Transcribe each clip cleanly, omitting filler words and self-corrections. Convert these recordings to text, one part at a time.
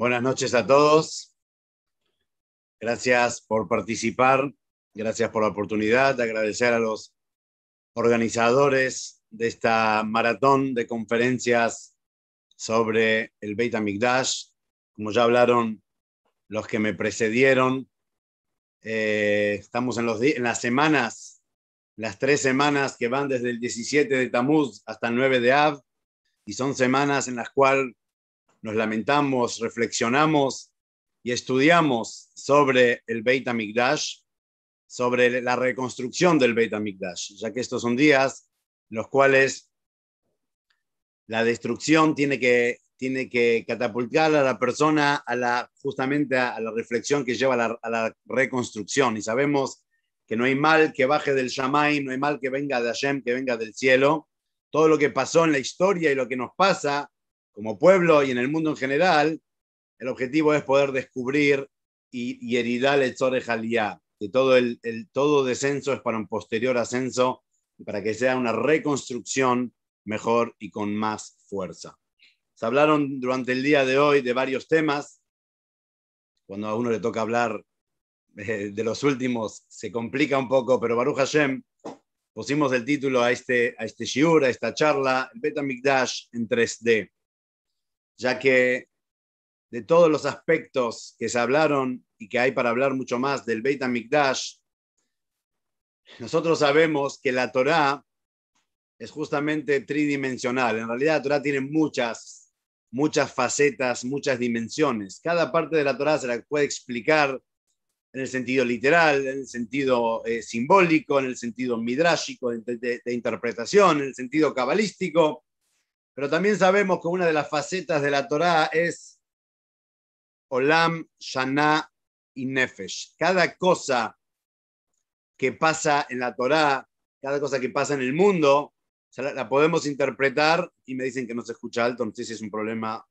Buenas noches a todos. Gracias por participar. Gracias por la oportunidad. De agradecer a los organizadores de esta maratón de conferencias sobre el Beit HaMikdash. Como ya hablaron los que me precedieron, estamos en las semanas, las 3 semanas que van desde el 17 de Tamuz hasta el 9 de Av, y son semanas en las cuales nos lamentamos, reflexionamos y estudiamos sobre el Beit HaMikdash, sobre la reconstrucción del Beit HaMikdash, ya que estos son días en los cuales la destrucción tiene que catapultar a la persona justamente a la reflexión que lleva a la reconstrucción. Y sabemos que no hay mal que baje del Shamayim, no hay mal que venga de Hashem, que venga del cielo. Todo lo que pasó en la historia y lo que nos pasa como pueblo y en el mundo en general, el objetivo es poder descubrir y heridar el Tzorech Aliyah, que todo descenso es para un posterior ascenso, y para que sea una reconstrucción mejor y con más fuerza. Se hablaron durante el día de hoy de varios temas. Cuando a uno le toca hablar de los últimos, se complica un poco, pero Baruch Hashem, pusimos el título a este shiur, a esta charla, el Beit HaMikdash en 3D, ya que de todos los aspectos que se hablaron y que hay para hablar mucho más del Beit HaMikdash, nosotros sabemos que la Torá es justamente tridimensional. En realidad la Torá tiene muchas facetas, muchas dimensiones. Cada parte de la Torá se la puede explicar en el sentido literal, en el sentido simbólico, en el sentido midrashico, de interpretación, en el sentido cabalístico. Pero también sabemos que una de las facetas de la Torá es Olam, Shana y Nefesh. Cada cosa que pasa en la Torá, cada cosa que pasa en el mundo, la podemos interpretar, y me dicen que no se escucha alto, no sé si es un problema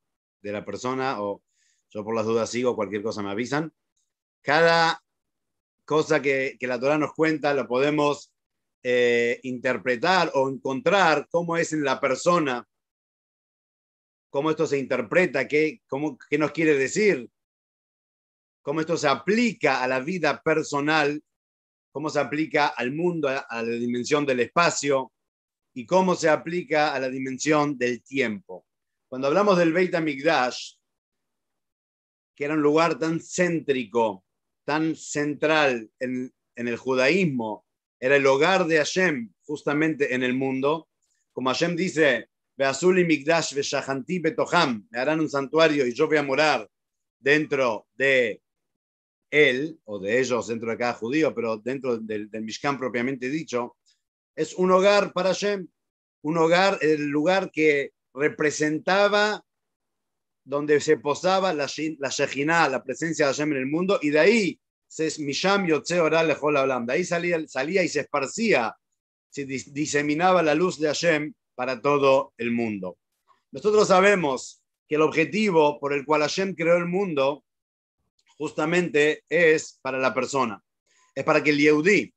de la persona o yo por las dudas sigo, cualquier cosa me avisan. Cada cosa que la Torá nos cuenta lo podemos interpretar o encontrar cómo es en la persona, cómo esto se interpreta, qué nos quiere decir, cómo esto se aplica a la vida personal, cómo se aplica al mundo, a la dimensión del espacio, y cómo se aplica a la dimensión del tiempo. Cuando hablamos del Beit HaMikdash, que era un lugar tan céntrico, tan central en el judaísmo, era el hogar de Hashem justamente en el mundo, como Hashem dice, Ve'asuli Mikdash ve'shahanti betoham, me harán un santuario y yo voy a morar dentro de él, o de ellos dentro de cada judío, pero dentro del Mishkan propiamente dicho, es un hogar para Hashem, un hogar, el lugar que representaba donde se posaba la Shejinah, la presencia de Hashem en el mundo, y de ahí Misham Yotze Ora Lechol Haolam, de ahí salía y se esparcía, se diseminaba la luz de Hashem para todo el mundo. Nosotros sabemos que el objetivo por el cual Hashem creó el mundo justamente es para la persona, es para que el Yehudí,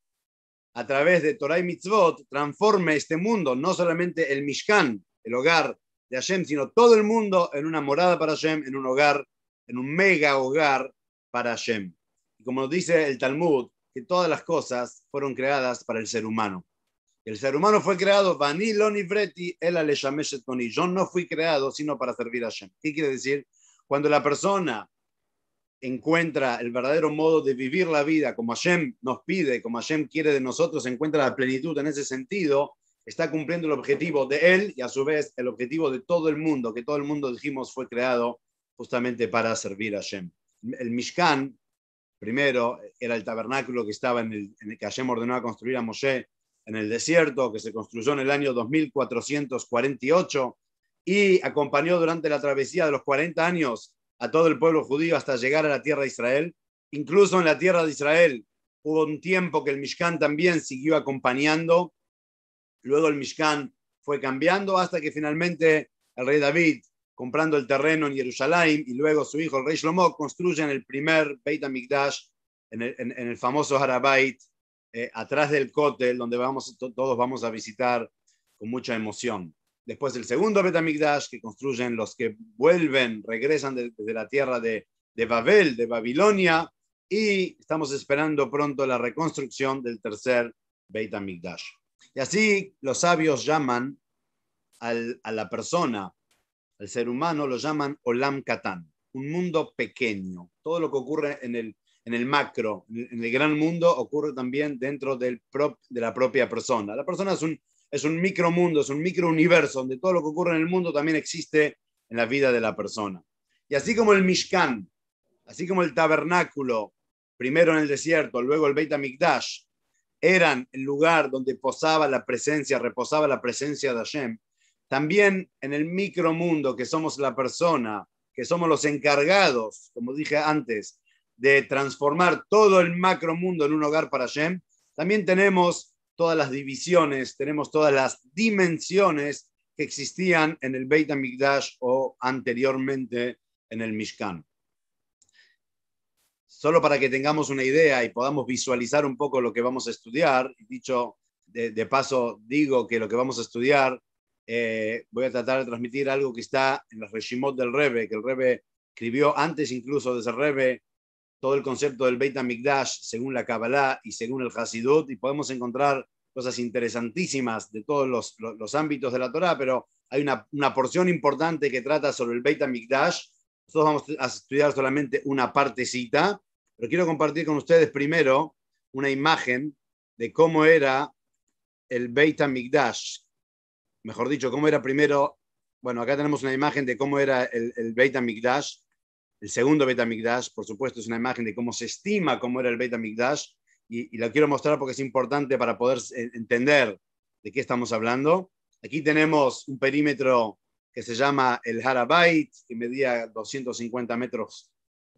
a través de Torah y Mitzvot, transforme este mundo, no solamente el Mishkan, el hogar de Hashem, sino todo el mundo en una morada para Hashem, en un hogar, en un mega hogar para Hashem. Y como nos dice el Talmud, que todas las cosas fueron creadas para el ser humano. El ser humano fue creado, Vani lo nivreti ela le shameshet koni. Yo no fui creado sino para servir a Hashem. ¿Qué quiere decir? Cuando la persona encuentra el verdadero modo de vivir la vida como Hashem nos pide, como Hashem quiere de nosotros, encuentra la plenitud en ese sentido, está cumpliendo el objetivo de él y a su vez el objetivo de todo el mundo, que todo el mundo, dijimos, fue creado justamente para servir a Hashem. El Mishkan, primero, era el tabernáculo que estaba en el que Hashem ordenó a construir a Moshe en el desierto, que se construyó en el año 2448 y acompañó durante la travesía de los 40 años a todo el pueblo judío hasta llegar a la tierra de Israel. Incluso en la tierra de Israel hubo un tiempo que el Mishkan también siguió acompañando. Luego el Mishkan fue cambiando hasta que finalmente el rey David, comprando el terreno en Jerusalén, y luego su hijo el rey Shlomo, construyen el primer Beit HaMikdash en el famoso Har HaBayit, atrás del Kotel, donde todos vamos a visitar con mucha emoción. después el segundo Bet HaMikdash que construyen los que vuelven, regresan desde la tierra de Babel, de Babilonia, y estamos esperando pronto la reconstrucción del tercer Beit HaMikdash. Y así los sabios llaman a la persona, al ser humano, lo llaman Olam Katan, un mundo pequeño. Todo lo que ocurre en el macro, en el gran mundo, ocurre también dentro de la propia persona. La persona es un micromundo, es un microuniverso, donde todo lo que ocurre en el mundo también existe en la vida de la persona. Y así como el Mishkan, así como el tabernáculo, primero en el desierto, luego el Beit HaMikdash, eran el lugar donde reposaba la presencia de Hashem, también en el micromundo que somos la persona, que somos los encargados, como dije antes, de transformar todo el macromundo en un hogar para Hashem, también tenemos todas las divisiones, tenemos todas las dimensiones que existían en el Beit HaMikdash o anteriormente en el Mishkan. Solo para que tengamos una idea y podamos visualizar un poco lo que vamos a estudiar, dicho de paso, digo que lo que vamos a estudiar, voy a tratar de transmitir algo que está en los Reshimot del Rebbe, que el Rebbe escribió antes incluso de ese Rebbe, todo el concepto del Beit HaMikdash según la Kabbalah y según el Hasidut, y podemos encontrar cosas interesantísimas de todos los ámbitos de la Torá, pero hay una porción importante que trata sobre el Beit HaMikdash. Nosotros vamos a estudiar solamente una partecita, pero quiero compartir con ustedes primero una imagen de cómo era el Beit HaMikdash. Mejor dicho, cómo era primero. Bueno, acá tenemos una imagen de cómo era el Beit HaMikdash. El segundo Beit HaMikdash, por supuesto, es una imagen de cómo se estima cómo era el Beit HaMikdash, y la quiero mostrar porque es importante para poder entender de qué estamos hablando. Aquí tenemos un perímetro que se llama el Har HaBait, que medía 250 metros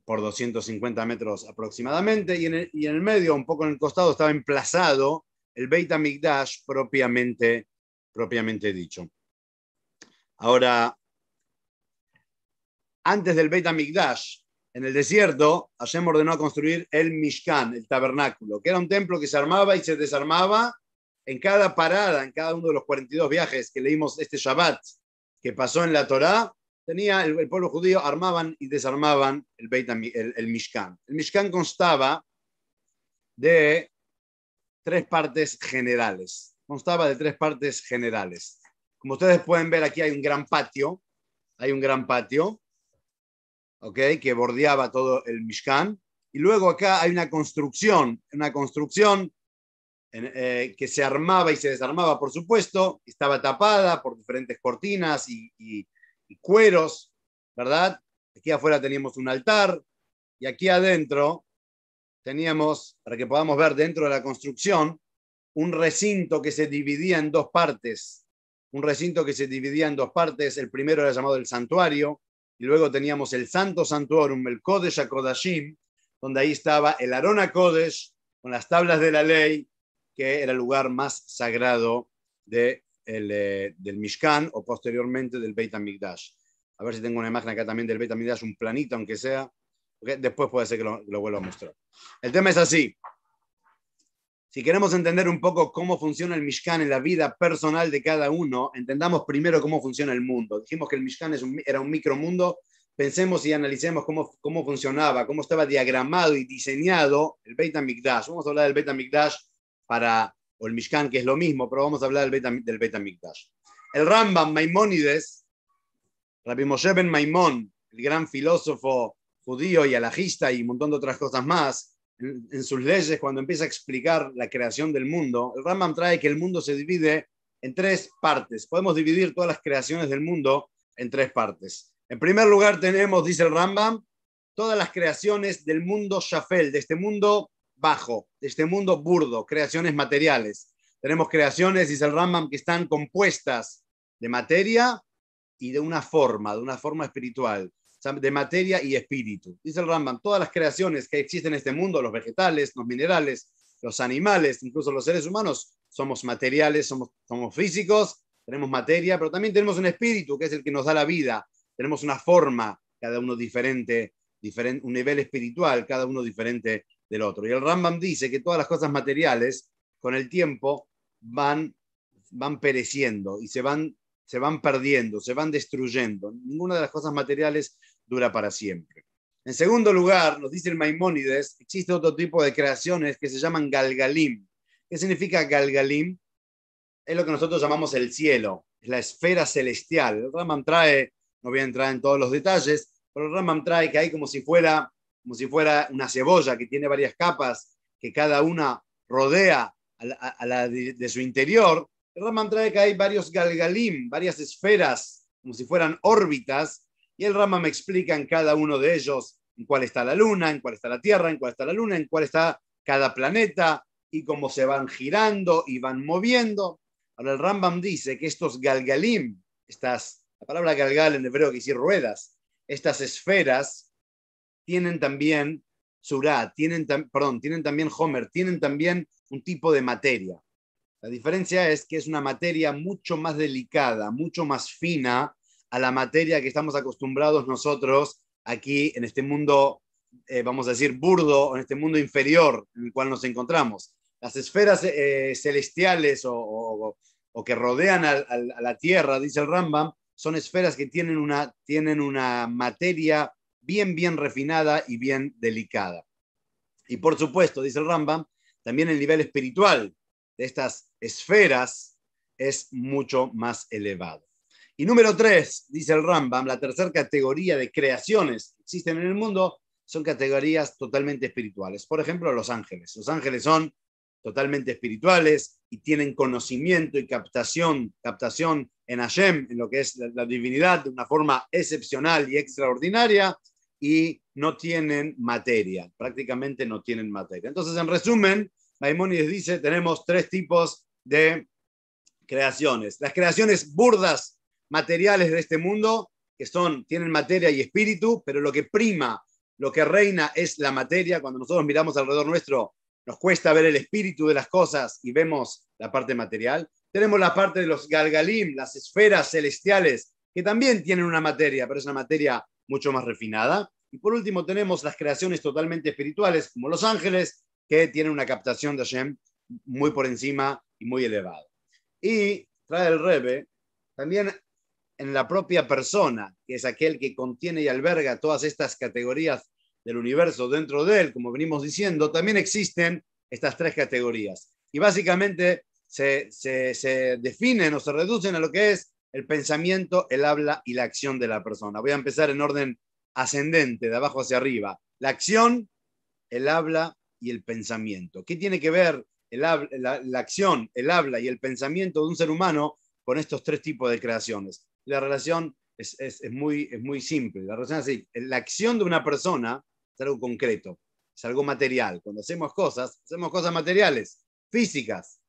por 250 metros aproximadamente, y en el medio, un poco en el costado, estaba emplazado el Beit HaMikdash propiamente dicho. Ahora, antes del Beit HaMikdash, en el desierto, Hashem ordenó construir el Mishkan, el tabernáculo, que era un templo que se armaba y se desarmaba en cada parada, en cada uno de los 42 viajes que leímos este Shabbat, que pasó en la Torá. Tenía el pueblo judío, armaban y desarmaban el Mishkan. El Mishkan constaba de tres partes generales. Como ustedes pueden ver, aquí hay un gran patio, ¿okay? Que bordeaba todo el Mishkan. Y luego acá hay una construcción que se armaba y se desarmaba, por supuesto, estaba tapada por diferentes cortinas y cueros, ¿verdad? Aquí afuera teníamos un altar y aquí adentro teníamos, para que podamos ver dentro de la construcción, un recinto que se dividía en dos partes. El primero era llamado el santuario, y luego teníamos el Santo Santuorum, el Kodesh HaKodashim, donde ahí estaba el Aron HaKodesh con las tablas de la ley, que era el lugar más sagrado del Mishkan o posteriormente del Beit HaMikdash. A ver si tengo una imagen acá también del Beit HaMikdash, un planito aunque sea, porque después puede ser que lo vuelva a mostrar. El tema es así. Si queremos entender un poco cómo funciona el Mishkan en la vida personal de cada uno, entendamos primero cómo funciona el mundo. Dijimos que el Mishkan era un micromundo. Pensemos y analicemos cómo funcionaba, cómo estaba diagramado y diseñado el Beit HaMikdash. Vamos a hablar del Beit HaMikdash o el Mishkan, que es lo mismo, pero vamos a hablar del Beit HaMikdash. El Rambam Maimónides, Rabbi Moshe ben Maimón, el gran filósofo judío y alajista y un montón de otras cosas más, en sus leyes, cuando empieza a explicar la creación del mundo, el Rambam trae que el mundo se divide en tres partes. Podemos dividir todas las creaciones del mundo en tres partes. En primer lugar tenemos, dice el Rambam, todas las creaciones del mundo shafel, de este mundo bajo, de este mundo burdo, creaciones materiales. Tenemos creaciones, dice el Rambam, que están compuestas de materia y de una forma espiritual, de materia y espíritu. Dice el Rambam, todas las creaciones que existen en este mundo, los vegetales, los minerales, los animales, incluso los seres humanos, somos materiales, somos físicos, tenemos materia, pero también tenemos un espíritu que es el que nos da la vida. Tenemos una forma, cada uno diferente, un nivel espiritual, cada uno diferente del otro. Y el Rambam dice que todas las cosas materiales, con el tiempo, van pereciendo y se van se van perdiendo, se van destruyendo. Ninguna de las cosas materiales dura para siempre. En segundo lugar, nos dice el Maimónides, existe otro tipo de creaciones que se llaman Galgalim. ¿Qué significa Galgalim? Es lo que nosotros llamamos el cielo, es la esfera celestial. El Rambam trae, no voy a entrar en todos los detalles, pero el Rambam trae que hay como si fuera una cebolla que tiene varias capas, que cada una rodea a la de su interior. El Rambam trae que hay varios galgalim, varias esferas, como si fueran órbitas, y el Rambam explica en cada uno de ellos en cuál está la luna, en cuál está la Tierra, en cuál está la luna, en cuál está cada planeta, y cómo se van girando y van moviendo. Ahora el Rambam dice que estos galgalim, la palabra galgal en hebreo quiere decir ruedas, estas esferas tienen también surá, tienen también homer, tienen también un tipo de materia. La diferencia es que es una materia mucho más delicada, mucho más fina a la materia que estamos acostumbrados nosotros aquí en este mundo, vamos a decir, burdo, en este mundo inferior en el cual nos encontramos. Las esferas celestiales o que rodean a la Tierra, dice el Rambam, son esferas que tienen una materia bien refinada y bien delicada. Y por supuesto, dice el Rambam, también el nivel espiritual de estas esferas es mucho más elevado. Y número 3, dice el Rambam, la tercera categoría de creaciones que existen en el mundo son categorías totalmente espirituales. Por ejemplo, los ángeles. Los ángeles son totalmente espirituales y tienen conocimiento y captación en Hashem, en lo que es la divinidad, de una forma excepcional y extraordinaria, y no tienen materia, prácticamente no tienen materia. Entonces, en resumen, Maimónides dice, tenemos 3 tipos de creaciones. Las creaciones burdas, materiales de este mundo, que tienen materia y espíritu, pero lo que prima, lo que reina es la materia. Cuando nosotros miramos alrededor nuestro, nos cuesta ver el espíritu de las cosas y vemos la parte material. Tenemos la parte de los galgalim, las esferas celestiales, que también tienen una materia, pero es una materia mucho más refinada. Y por último tenemos las creaciones totalmente espirituales, como los ángeles, que tienen una captación de Hashem muy por encima y muy elevada. Y trae el Rebbe, también en la propia persona, que es aquel que contiene y alberga todas estas categorías del universo dentro de él, como venimos diciendo, también existen estas 3 categorías. Y básicamente se definen o se reducen a lo que es el pensamiento, el habla y la acción de la persona. Voy a empezar en orden ascendente, de abajo hacia arriba. La acción, el habla y el pensamiento. ¿Qué tiene que ver la acción, el habla y el pensamiento de un ser humano con estos 3 tipos de creaciones? La relación es muy simple. La relación es así. La acción de una persona es algo concreto, es algo material. Cuando hacemos cosas materiales, físicas.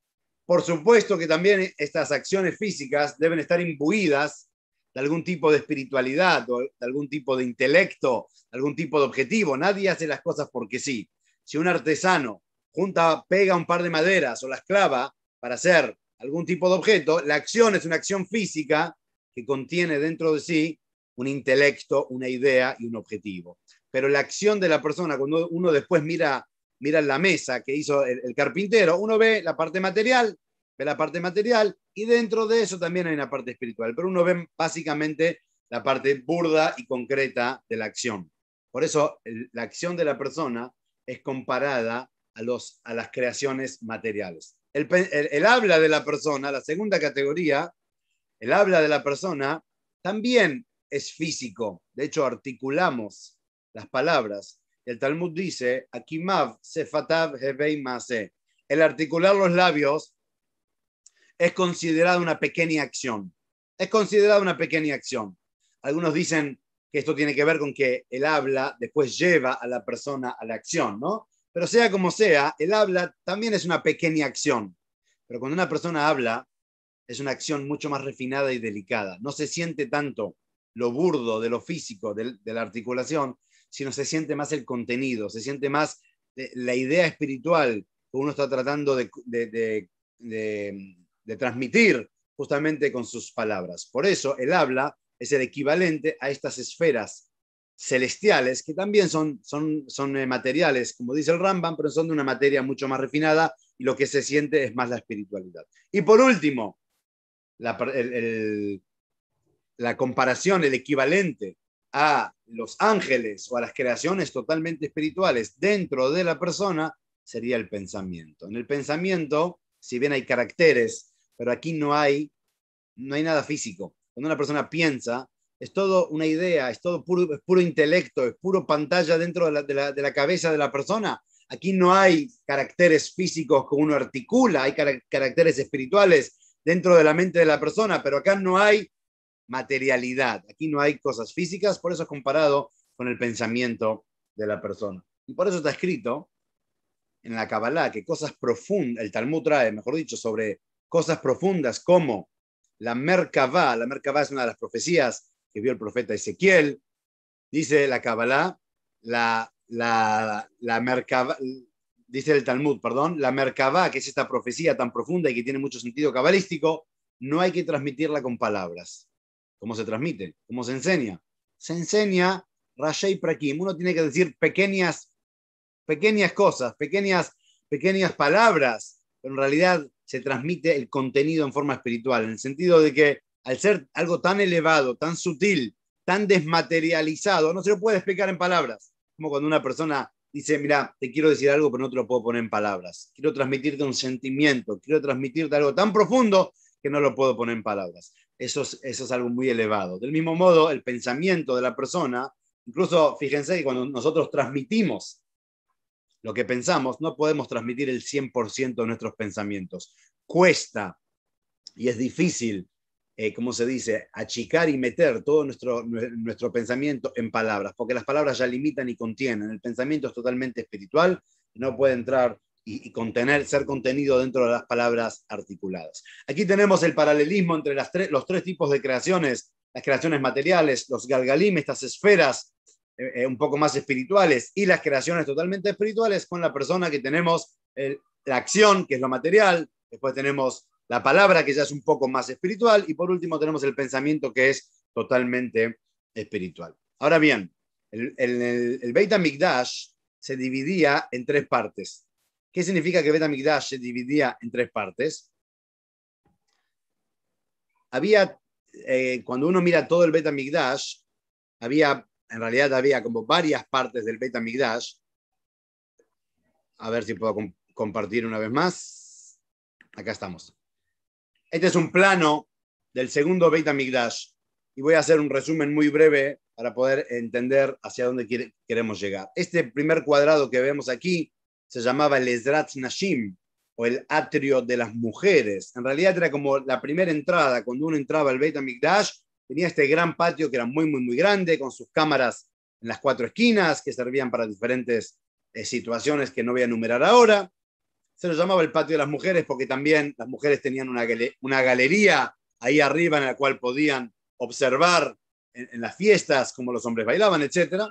Por supuesto que también estas acciones físicas deben estar imbuidas de algún tipo de espiritualidad, o de algún tipo de intelecto, algún tipo de objetivo. Nadie hace las cosas porque sí. Si un artesano pega un par de maderas o las clava para hacer algún tipo de objeto, la acción es una acción física que contiene dentro de sí un intelecto, una idea y un objetivo. Pero la acción de la persona, cuando uno después mira la mesa que hizo el carpintero, uno ve la parte material, y dentro de eso también hay una parte espiritual, pero uno ve básicamente la parte burda y concreta de la acción. Por eso la acción de la persona es comparada a las creaciones materiales. El habla de la persona, la segunda categoría, el habla de la persona también es físico. De hecho, articulamos las palabras. El Talmud dice, Akimav sefatav hevei maase. El articular los labios es considerada una pequeña acción. Es considerada una pequeña acción. Algunos dicen que esto tiene que ver con que el habla después lleva a la persona a la acción, ¿no? Pero sea como sea, el habla también es una pequeña acción. Pero cuando una persona habla, es una acción mucho más refinada y delicada. No se siente tanto lo burdo de lo físico, de la articulación, sino se siente más el contenido, se siente más la idea espiritual que uno está tratando de transmitir justamente con sus palabras. Por eso el habla es el equivalente a estas esferas celestiales, que también son materiales, como dice el Rambam, pero son de una materia mucho más refinada y lo que se siente es más la espiritualidad. Y por último, la comparación, el equivalente a los ángeles o a las creaciones totalmente espirituales dentro de la persona, sería el pensamiento. En el pensamiento, si bien hay caracteres, pero aquí no hay nada físico. Cuando una persona piensa, es todo una idea, es todo es puro intelecto, es puro pantalla dentro de la cabeza de la persona. Aquí no hay caracteres físicos que uno articula, hay caracteres espirituales dentro de la mente de la persona, pero acá no hay materialidad, aquí no hay cosas físicas, por eso es comparado con el pensamiento de la persona. Y por eso está escrito en la Kabbalah que cosas profundas, el Talmud trae, mejor dicho, sobre cosas profundas como la Merkavá es una de las profecías que vio el profeta Ezequiel, dice la Kabbalah, la Merkavá, dice el Talmud, perdón, la Merkavá, que es esta profecía tan profunda y que tiene mucho sentido cabalístico, no hay que transmitirla con palabras. ¿Cómo se transmite? ¿Cómo se enseña? Se enseña Rashei Prakim. Uno tiene que decir pequeñas cosas, pequeñas palabras, pero en realidad se transmite el contenido en forma espiritual, en el sentido de que al ser algo tan elevado, tan sutil, tan desmaterializado, no se lo puede explicar en palabras. Como cuando una persona dice, mira, te quiero decir algo, pero no te lo puedo poner en palabras. Quiero transmitirte un sentimiento, quiero transmitirte algo tan profundo que no lo puedo poner en palabras. Eso es algo muy elevado. Del mismo modo, el pensamiento de la persona, incluso fíjense que cuando nosotros transmitimos lo que pensamos, no podemos transmitir el 100% de nuestros pensamientos. Cuesta y es difícil, como se dice, achicar y meter todo nuestro pensamiento en palabras, porque las palabras ya limitan y contienen. El pensamiento es totalmente espiritual, no puede entrar y ser contenido dentro de las palabras articuladas. Aquí tenemos el paralelismo entre los tres tipos de creaciones, las creaciones materiales, los galgalim, estas esferas un poco más espirituales, y las creaciones totalmente espirituales con la persona que tenemos la acción, que es lo material, después tenemos la palabra, que ya es un poco más espiritual, y por último tenemos el pensamiento, que es totalmente espiritual. Ahora bien, el Beit HaMikdash se dividía en tres partes. ¿Qué significa que Beit HaMikdash se dividía en tres partes? Cuando uno mira todo el Beit HaMikdash, en realidad había como varias partes del Beit HaMikdash. A ver si puedo compartir una vez más. Acá estamos. Este es un plano del segundo Beit HaMikdash y voy a hacer un resumen muy breve para poder entender hacia dónde queremos llegar. Este primer cuadrado que vemos aquí se llamaba el Ezrat Nashim, o el atrio de las mujeres. En realidad era como la primera entrada. Cuando uno entraba al Beit HaMikdash, tenía este gran patio que era muy, muy, muy grande, con sus cámaras en las cuatro esquinas, que servían para diferentes situaciones que no voy a enumerar ahora. Se lo llamaba el patio de las mujeres porque también las mujeres tenían una galería ahí arriba en la cual podían observar en las fiestas cómo los hombres bailaban, etc.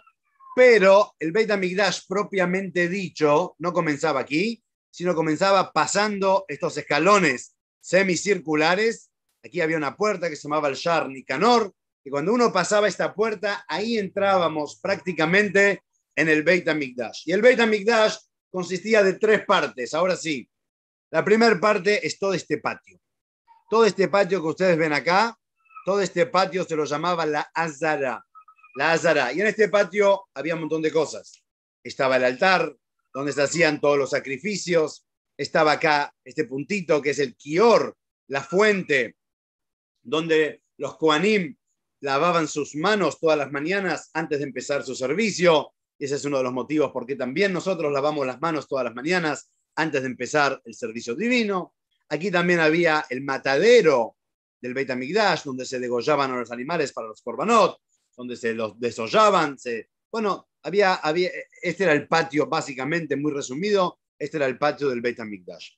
Pero el Beit HaMikdash propiamente dicho no comenzaba aquí, sino comenzaba pasando estos escalones semicirculares. Aquí había una puerta que se llamaba el Shar Nicanor, y cuando uno pasaba esta puerta, ahí entrábamos prácticamente en el Beit HaMikdash. Y el Beit HaMikdash consistía de tres partes. Ahora sí, la primera parte es todo este patio. Todo este patio que ustedes ven acá, todo este patio se lo llamaba la Azara. La Azara. Y en este patio había un montón de cosas. Estaba el altar, donde se hacían todos los sacrificios. Estaba acá este puntito que es el Kior, la fuente, donde los Kohanim lavaban sus manos todas las mañanas antes de empezar su servicio. Y ese es uno de los motivos por qué también nosotros lavamos las manos todas las mañanas antes de empezar el servicio divino. Aquí también había el matadero del Beit HaMikdash, donde se degollaban a los animales para los korbanot, donde se los desollaban. Bueno, este era el patio, básicamente, muy resumido, este era el patio del Beit HaMikdash.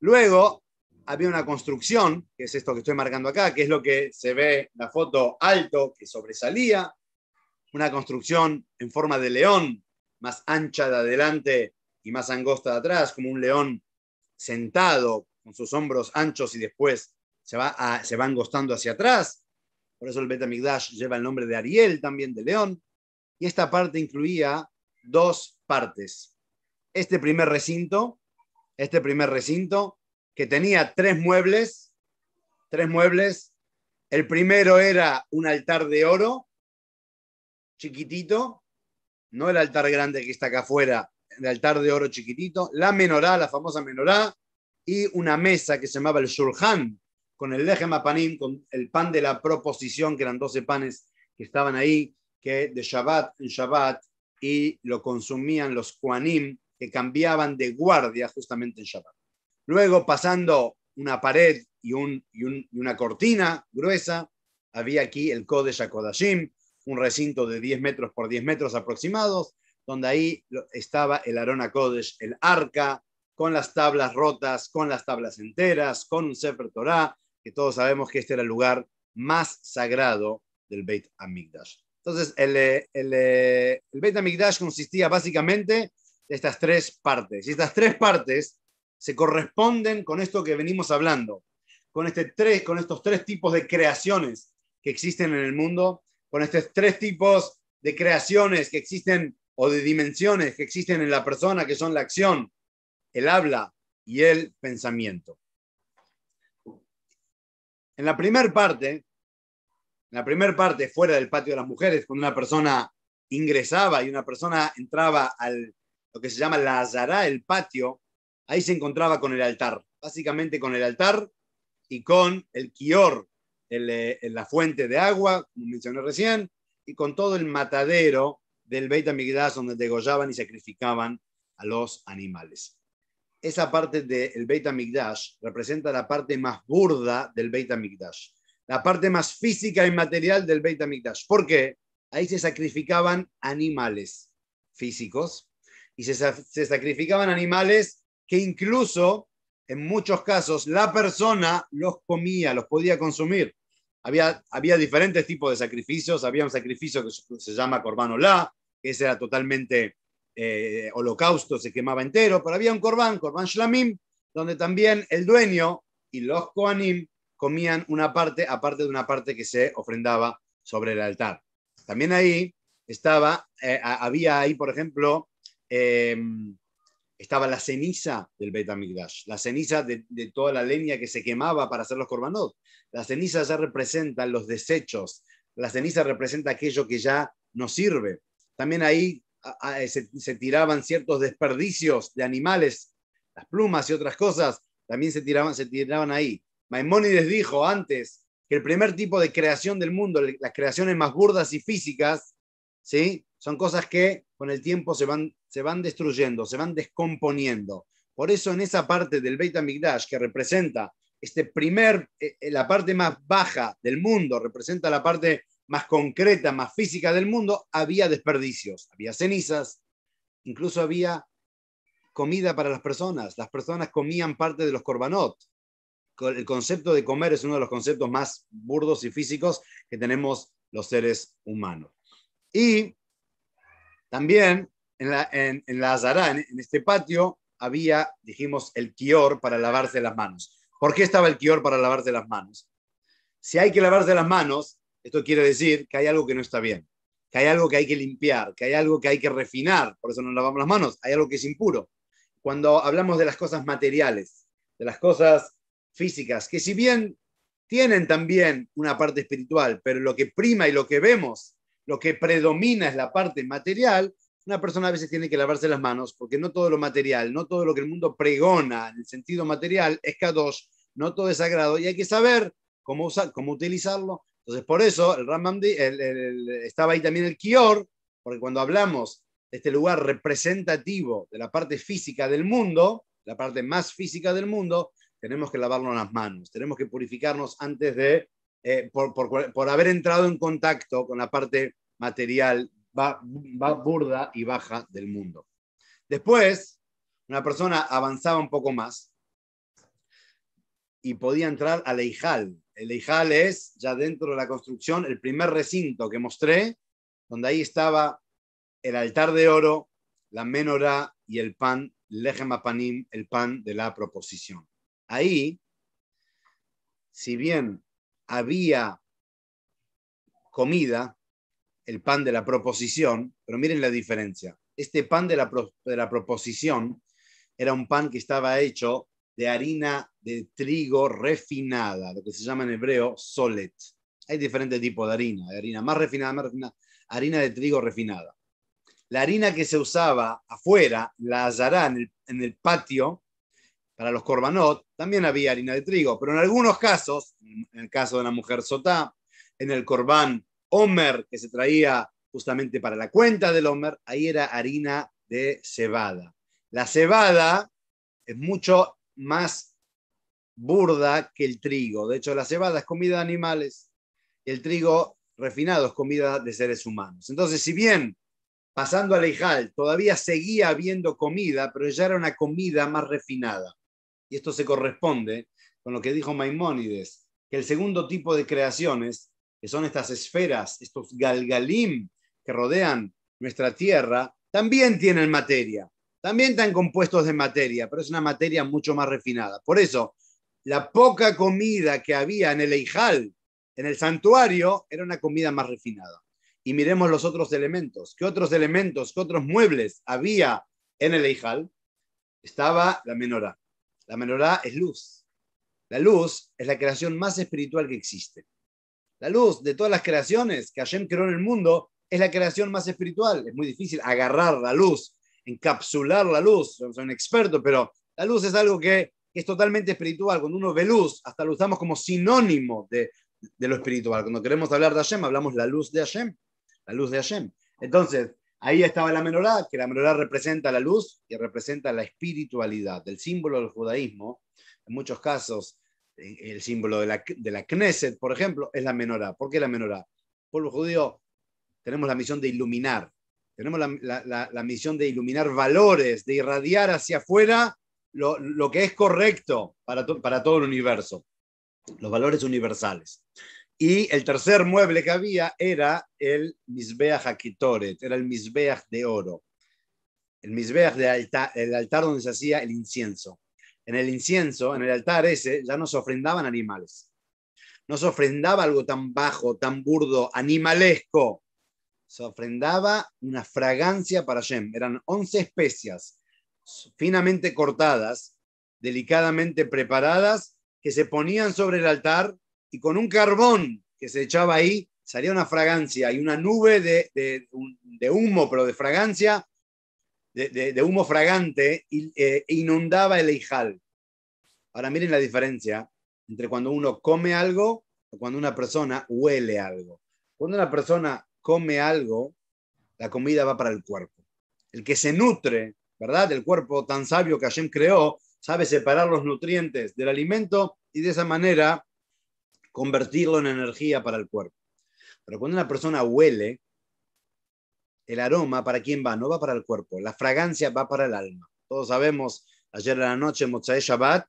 Luego había una construcción, que es esto que estoy marcando acá, que es lo que se ve en la foto alto, que sobresalía, una construcción en forma de león, más ancha de adelante y más angosta de atrás, como un león sentado con sus hombros anchos y después se va angostando hacia atrás. Por eso el Beit HaMikdash lleva el nombre de Ariel, también de león. Y esta parte incluía dos partes. Este primer recinto que tenía tres muebles, 3 muebles. El primero era un altar de oro, chiquitito, no el altar grande que está acá afuera, el altar de oro chiquitito, la menorá, la famosa menorá, y una mesa que se llamaba el shulchan, con el lechem apanim, con el pan de la proposición, que eran 12 panes que estaban ahí, que de Shabbat en Shabbat, y lo consumían los Kohanim, que cambiaban de guardia justamente en Shabbat. Luego, pasando una pared y una cortina gruesa, había aquí el Kodesh HaKodashim, un recinto de 10 metros por 10 metros aproximados, donde ahí estaba el Arón HaKodesh, el arca, con las tablas rotas, con las tablas enteras, con un Sefer Torah, que todos sabemos que este era el lugar más sagrado del Beit HaMikdash. Entonces, el Beit HaMikdash consistía básicamente de estas 3 partes. Y estas 3 partes se corresponden con esto que venimos hablando, con estos 3 tipos de creaciones que existen en el mundo, con estos 3 tipos de creaciones que existen o de dimensiones que existen en la persona, que son la acción, el habla y el pensamiento. En la primera parte, fuera del patio de las mujeres, cuando una persona ingresaba y una persona entraba al lo que se llama la azará, el patio, ahí se encontraba con el altar, básicamente con el altar y con el kior, la fuente de agua, como mencioné recién, y con todo el matadero del Beit HaMikdash donde degollaban y sacrificaban a los animales. Esa parte del Beit HaMikdash representa la parte más burda del Beit HaMikdash, la parte más física y material del Beit HaMikdash. ¿Por qué? Ahí se sacrificaban animales físicos y se sacrificaban animales que incluso en muchos casos la persona los comía, los podía consumir. Había diferentes tipos de sacrificios. Había un sacrificio que se llama Korban Olá, que ese era totalmente holocausto, se quemaba entero, pero había un Korban Shlamim, donde también el dueño y los Kohanim comían una parte, aparte de una parte que se ofrendaba sobre el altar. También ahí había ahí, por ejemplo, estaba la ceniza del Beit HaMikdash, la ceniza de toda la leña que se quemaba para hacer los korbanot. La ceniza ya representa los desechos, la ceniza representa aquello que ya no sirve. También ahí se tiraban ciertos desperdicios de animales, las plumas y otras cosas, también se tiraban ahí. Maimónides dijo antes que el primer tipo de creación del mundo, las creaciones más burdas y físicas, ¿sí?, son cosas que con el tiempo se van destruyendo, se van descomponiendo. Por eso en esa parte del Beit HaMikdash que representa la parte más baja del mundo, representa la parte más concreta, más física del mundo, había desperdicios, había cenizas, incluso había comida para las personas. Las personas comían parte de los korbanot. El concepto de comer es uno de los conceptos más burdos y físicos que tenemos los seres humanos. Y también en la azará, en este patio, había, dijimos, el kior para lavarse las manos. ¿Por qué estaba el kior para lavarse las manos? Si hay que lavarse las manos, esto quiere decir que hay algo que no está bien, que hay algo que hay que limpiar, que hay algo que hay que refinar, por eso nos lavamos las manos, hay algo que es impuro. Cuando hablamos de las cosas materiales, de las cosas físicas, que si bien tienen también una parte espiritual, pero lo que prima y lo que vemos, lo que predomina es la parte material, una persona a veces tiene que lavarse las manos porque no todo lo material, no todo lo que el mundo pregona en el sentido material es kadosh, no todo es sagrado y hay que saber cómo utilizarlo. Entonces, por eso el Rambam estaba ahí también el kior, porque cuando hablamos de este lugar representativo de la parte física del mundo, la parte más física del mundo, tenemos que lavarnos las manos, tenemos que purificarnos antes de por haber entrado en contacto con la parte material burda y baja del mundo. Después, una persona avanzaba un poco más y podía entrar al Eijal. El Eijal es, ya dentro de la construcción, el primer recinto que mostré, donde ahí estaba el altar de oro, la menorá y el pan, lechem apanim, el pan de la proposición. Ahí, si bien había comida, el pan de la proposición, pero miren la diferencia. Este pan de la proposición era un pan que estaba hecho de harina de trigo refinada, lo que se llama en hebreo solet. Hay diferentes tipos de harina más refinada, harina de trigo refinada. La harina que se usaba afuera, la azará, en el patio, para los korbanot, también había harina de trigo, pero en algunos casos, en el caso de la mujer sotá, en el corbán Omer, que se traía justamente para la cuenta del Omer, ahí era harina de cebada. La cebada es mucho más burda que el trigo. De hecho, la cebada es comida de animales y el trigo refinado es comida de seres humanos. Entonces, si bien pasando al Eijal todavía seguía habiendo comida, pero ya era una comida más refinada. Y esto se corresponde con lo que dijo Maimónides, que el segundo tipo de creaciones, que son estas esferas, estos galgalim que rodean nuestra tierra, también tienen materia, también están compuestos de materia, pero es una materia mucho más refinada. Por eso, la poca comida que había en el Eijal, en el santuario, era una comida más refinada. Y miremos los otros elementos. ¿Qué otros elementos, qué otros muebles había en el Eijal? Estaba la menorá. La menorá es luz. La luz es la creación más espiritual que existe. La luz de todas las creaciones que Hashem creó en el mundo es la creación más espiritual. Es muy difícil agarrar la luz, encapsular la luz. Soy un experto, pero la luz es algo que es totalmente espiritual. Cuando uno ve luz, hasta lo usamos como sinónimo de lo espiritual. Cuando queremos hablar de Hashem, hablamos la luz de Hashem. La luz de Hashem. Entonces, ahí estaba la menorá, que la menorá representa la luz y representa la espiritualidad. El símbolo del judaísmo, en muchos casos, el símbolo de la Knesset, por ejemplo, es la menorá. ¿Por qué la menorá? El pueblo judío tenemos la misión de iluminar, tenemos la misión de iluminar valores, de irradiar hacia afuera lo que es correcto para todo el universo, los valores universales. Y el tercer mueble que había era el Mizbeach HaKetoret, era el Mizbeach de oro. El Mizbeach el altar donde se hacía el incienso. En el incienso, en el altar ese, ya no se ofrendaban animales. No se ofrendaba algo tan bajo, tan burdo, animalesco. Se ofrendaba una fragancia para Hashem. Eran 11 especias finamente cortadas, delicadamente preparadas, que se ponían sobre el altar y con un carbón que se echaba ahí salía una fragancia y una nube de humo, pero de fragancia, de humo fragante, inundaba el Eijal. Ahora miren la diferencia entre cuando uno come algo o cuando una persona huele algo. Cuando una persona come algo, la comida va para el cuerpo. El que se nutre, ¿verdad? El cuerpo tan sabio que Hashem creó, sabe separar los nutrientes del alimento y de esa manera convertirlo en energía para el cuerpo. Pero cuando una persona huele, el aroma, ¿para quién va? No va para el cuerpo, la fragancia va para el alma. Todos sabemos, ayer en la noche, Motzai Shabbat,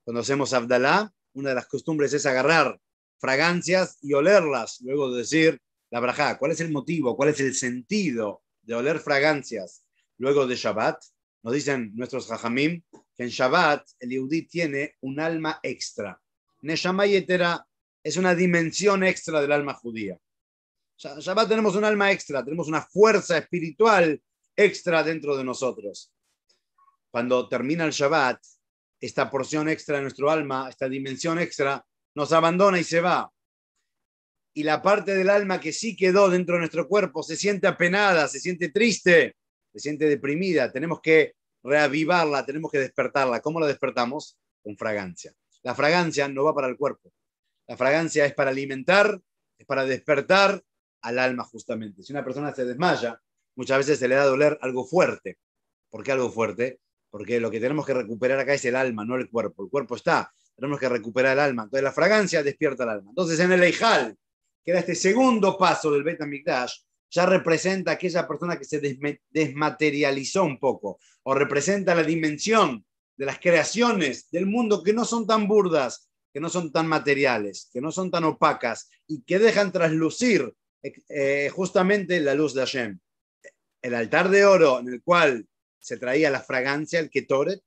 cuando hacemos Abdalá, una de las costumbres es agarrar fragancias y olerlas, luego de decir la brajá. ¿Cuál es el motivo? ¿Cuál es el sentido de oler fragancias luego de Shabbat? Nos dicen nuestros jajamim que en Shabbat el Yehudí tiene un alma extra. Neshama yetera es una dimensión extra del alma judía. En Shabbat tenemos un alma extra, tenemos una fuerza espiritual extra dentro de nosotros. Cuando termina el Shabbat, esta porción extra de nuestro alma, esta dimensión extra, nos abandona y se va. Y la parte del alma que sí quedó dentro de nuestro cuerpo se siente apenada, se siente triste, se siente deprimida. Tenemos que reavivarla, tenemos que despertarla. ¿Cómo la despertamos? Con fragancia. La fragancia no va para el cuerpo. La fragancia es para alimentar, es para despertar al alma justamente. Si una persona se desmaya, muchas veces se le da a doler algo fuerte. ¿Por qué algo fuerte? Porque lo que tenemos que recuperar acá es el alma, no el cuerpo. El cuerpo está, tenemos que recuperar el alma. Entonces la fragancia despierta el alma. Entonces en el Eijal, que era este segundo paso del Beit HaMikdash, ya representa a aquella persona que se desmaterializó un poco, o representa la dimensión de las creaciones del mundo que no son tan burdas, que no son tan materiales, que no son tan opacas y que dejan traslucir justamente la luz de Hashem. El altar de oro en el cual se traía la fragancia, el ketoret.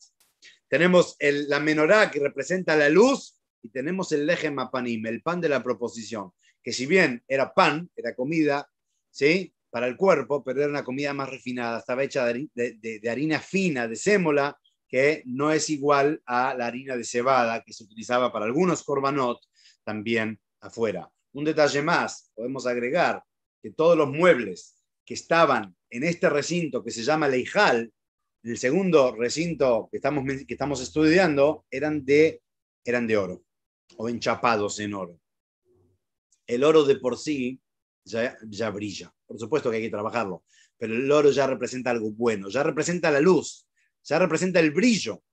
Tenemos la menorá que representa la luz y tenemos el lechem hapanim, el pan de la proposición, que si bien era pan, era comida, ¿sí?, para el cuerpo, pero era una comida más refinada, estaba hecha de harina fina, de sémola, que no es igual a la harina de cebada que se utilizaba para algunos korbanot también afuera. Un detalle más, podemos agregar que todos los muebles que estaban en este recinto que se llama Leijal, el segundo recinto que estamos estudiando, eran de oro o enchapados en oro. El oro de por sí ya brilla. Por supuesto que hay que trabajarlo, pero el oro ya representa algo bueno, ya representa la luz, ya representa el brillo,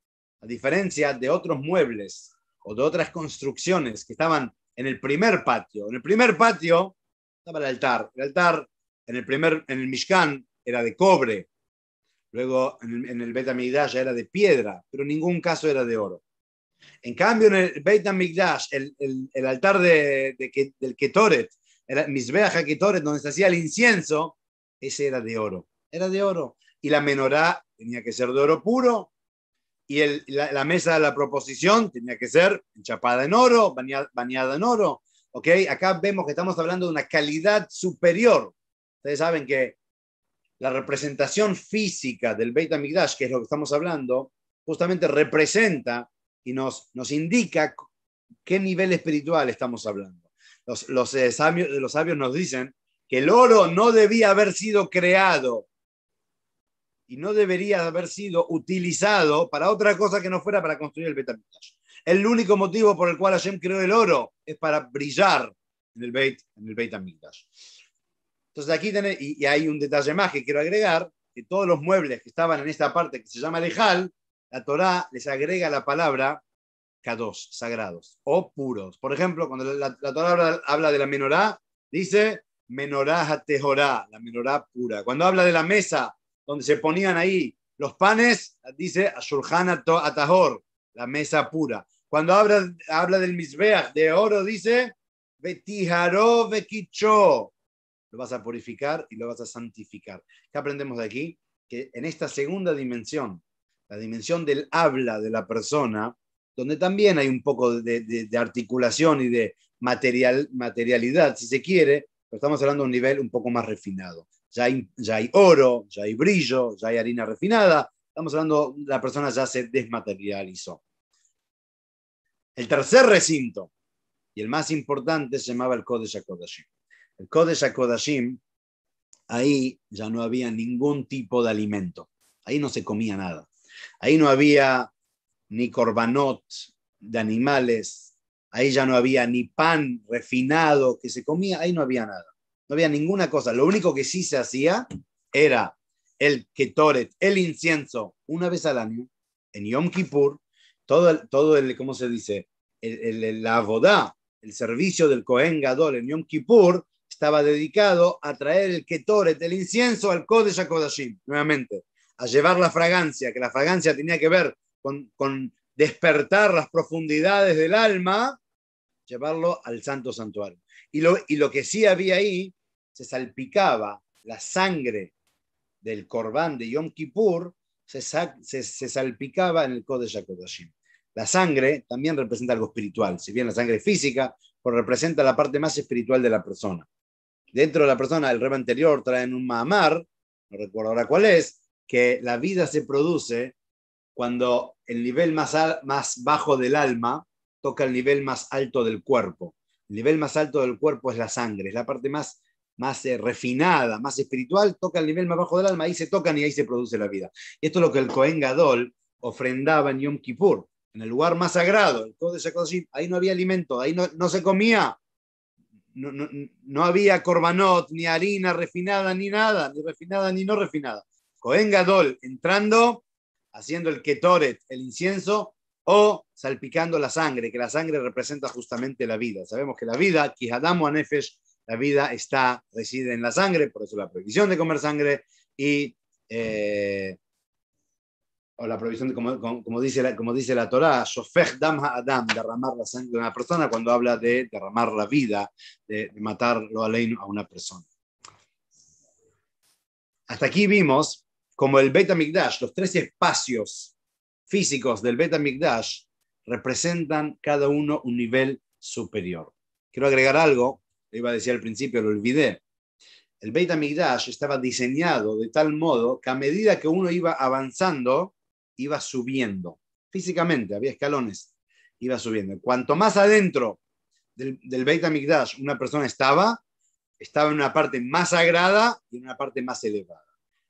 a diferencia de otros muebles o de otras construcciones que estaban en el primer patio. En el primer patio estaba el altar. El altar en el Mishkan era de cobre. Luego en el Bet HaMikdash era de piedra, pero en ningún caso era de oro. En cambio, en el Beit HaMikdash, el altar del Ketoret, el Mizbeach HaKetoret, donde se hacía el incienso, ese era de oro. Era de oro. Y la menorá tenía que ser de oro puro. Y la mesa de la proposición tenía que ser enchapada en oro, bañada en oro. ¿Okay? Acá vemos que estamos hablando de una calidad superior. Ustedes saben que la representación física del Beit HaMikdash, que es lo que estamos hablando, justamente representa y nos indica qué nivel espiritual estamos hablando. Los sabios nos dicen que el oro no debía haber sido creado y no debería haber sido utilizado para otra cosa que no fuera para construir el Beit HaMikdash. El único motivo por el cual Hashem creó el oro es para brillar en el Beit HaMikdash. Entonces aquí y hay un detalle más que quiero agregar, que todos los muebles que estaban en esta parte que se llama Lejal, la Torá les agrega la palabra kadosh, sagrados o puros. Por ejemplo, cuando la Torá habla de la menorá, dice menorá hatehorá, la menorá pura. Cuando habla de la mesa donde se ponían ahí los panes, dice ashulchan atahor, la mesa pura. Cuando habla del mizbeach de oro, dice betiharo bekicho, lo vas a purificar y lo vas a santificar. ¿Qué aprendemos de aquí? Que en esta segunda dimensión, la dimensión del habla de la persona, donde también hay un poco de articulación y de materialidad, si se quiere, pero estamos hablando de un nivel un poco más refinado. Ya hay oro, ya hay brillo, ya hay harina refinada. Estamos hablando, la persona ya se desmaterializó. El tercer recinto, y el más importante, se llamaba el Kodesh HaKodashim. El Kodesh HaKodashim, ahí ya no había ningún tipo de alimento. Ahí no se comía nada. Ahí no había ni korbanot de animales. Ahí ya no había ni pan refinado que se comía. Ahí no había nada. No había ninguna cosa. Lo único que sí se hacía era el ketoret, el incienso, una vez al año, en Yom Kippur, todo el ¿cómo se dice? La avodá, el servicio del Kohen Gadol en Yom Kippur, estaba dedicado a traer el ketoret, el incienso, al Kodesh HaKodashim, nuevamente, a llevar la fragancia, que la fragancia tenía que ver con despertar las profundidades del alma, llevarlo al santo santuario. Y lo que sí había ahí, se salpicaba la sangre del Corbán de Yom Kippur, se salpicaba en el Kodesh HaKodashim. La sangre también representa algo espiritual, si bien la sangre es física, pero representa la parte más espiritual de la persona. Dentro de la persona, el Rebbe anterior trae en un Mahamar, no recuerdo ahora cuál es, que la vida se produce cuando el nivel más bajo del alma toca el nivel más alto del cuerpo. El nivel más alto del cuerpo es la sangre, es la parte más refinada, más espiritual, toca el nivel más bajo del alma, ahí se tocan y ahí se produce la vida. Esto es lo que el Kohen Gadol ofrendaba en Yom Kippur, en el lugar más sagrado, el Kodesh HaKodashim. Ahí no había alimento, ahí no se comía. No había korbanot, ni harina refinada, ni nada, ni refinada, ni no refinada. Kohen Gadol entrando, haciendo el ketoret, el incienso, o salpicando la sangre, que la sangre representa justamente la vida. Sabemos que la vida, ki hadamu hanefesh, la vida reside en la sangre, por eso la prohibición de comer sangre y o la prohibición de, como dice la Torá, shofech dam ha'adam, derramar la sangre de una persona, cuando habla de derramar la vida, de matar lo aleino a una persona. Hasta aquí vimos como el Beit HaMikdash, los tres espacios físicos del Beit HaMikdash representan cada uno un nivel superior. Quiero agregar algo, lo iba a decir al principio, lo olvidé. El Beit HaMikdash estaba diseñado de tal modo que a medida que uno iba avanzando, iba subiendo. Físicamente, había escalones, iba subiendo. Cuanto más adentro del Beit HaMikdash una persona estaba en una parte más sagrada y en una parte más elevada.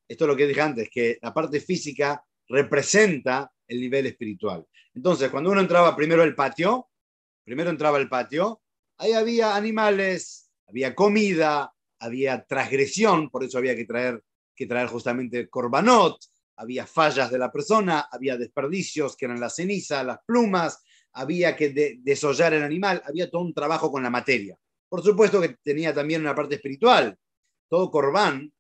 Esto es lo que dije antes, que la parte física representa el nivel espiritual. Entonces, cuando uno entraba primero entraba al patio, ahí había animales, había comida, había transgresión, por eso había que traer justamente korbanot, había fallas de la persona, había desperdicios que eran la ceniza, las plumas, había que desollar el animal, había todo un trabajo con la materia. Por supuesto que tenía también una parte espiritual, todo corbán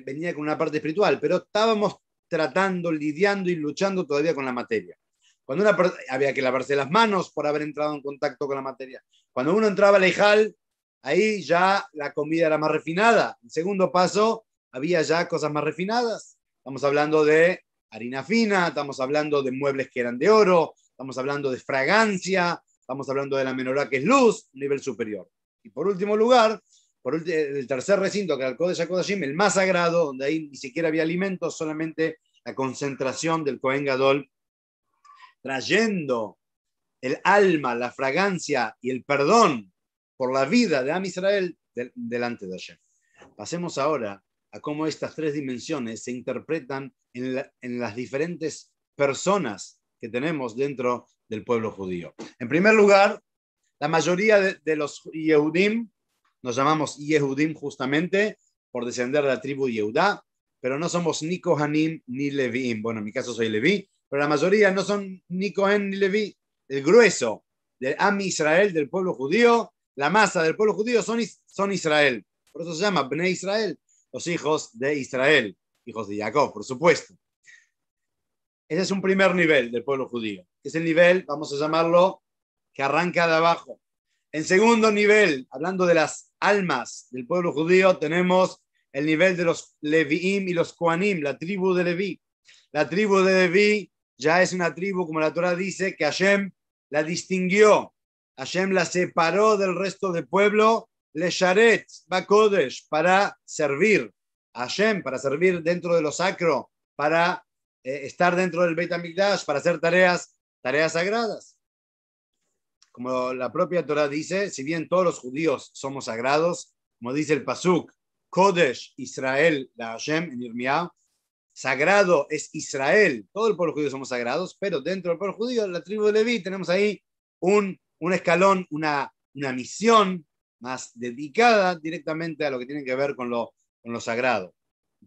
venía con una parte espiritual, pero estábamos tratando, lidiando y luchando todavía con la materia. Cuando había que lavarse las manos por haber entrado en contacto con la materia. Cuando uno entraba al Ejal, ahí ya la comida era más refinada. En segundo paso, había ya cosas más refinadas. Estamos hablando de harina fina, estamos hablando de muebles que eran de oro, estamos hablando de fragancia, estamos hablando de la menorá que es luz, un nivel superior. Y por último lugar, el tercer recinto, que era el Kodesh HaKodashim, el más sagrado, donde ahí ni siquiera había alimentos, solamente la concentración del Kohen Gadol, trayendo el alma, la fragancia y el perdón por la vida de Am Israel delante de Hashem. Pasemos ahora a cómo estas tres dimensiones se interpretan en las diferentes personas que tenemos dentro del pueblo judío. En primer lugar, la mayoría de los Yehudim, nos llamamos Yehudim justamente por descender de la tribu Yehudá, pero no somos ni Kohanim ni Leviim. Bueno, en mi caso soy Leví, pero la mayoría no son ni Kohen ni Leví. El grueso del Am Israel, del pueblo judío, la masa del pueblo judío son Israel. Por eso se llama Bnei Israel, los hijos de Israel, hijos de Jacob, por supuesto. Ese es un primer nivel del pueblo judío. Es el nivel, vamos a llamarlo, que arranca de abajo. En segundo nivel, hablando de las almas del pueblo judío, tenemos el nivel de los Leviim y los Kohanim, la tribu de Leví. La tribu de Leví ya es una tribu, como la Torah dice, que Hashem la distinguió. Hashem la separó del resto del pueblo, le sharet, bakodesh, para servir a Hashem, para servir dentro de lo sacro, para estar dentro del Beit HaMikdash, para hacer tareas sagradas. Como la propia Torah dice, si bien todos los judíos somos sagrados, como dice el Pasuk, Kodesh Israel la Hashem en Yirmiyahu, sagrado es Israel, todo el pueblo judío somos sagrados, pero dentro del pueblo judío, la tribu de Leví, tenemos ahí un escalón, una misión más dedicada directamente a lo que tiene que ver con lo sagrado.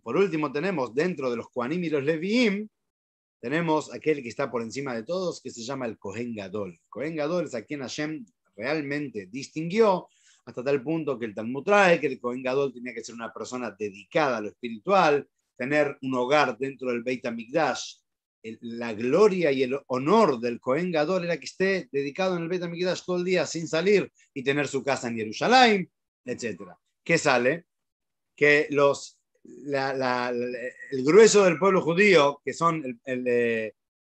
Por último, tenemos dentro de los Kohanim y los Leviim, tenemos aquel que está por encima de todos, que se llama el Kohen Gadol. El Kohen Gadol es a quien Hashem realmente distinguió, hasta tal punto que el Talmud trae que el Kohen Gadol tenía que ser una persona dedicada a lo espiritual, tener un hogar dentro del Beit HaMikdash. La gloria y el honor del Kohen Gadol era que esté dedicado en el Beit HaMikdash todo el día sin salir y tener su casa en Jerusalén, etc. ¿Qué sale? Que el grueso del pueblo judío, que son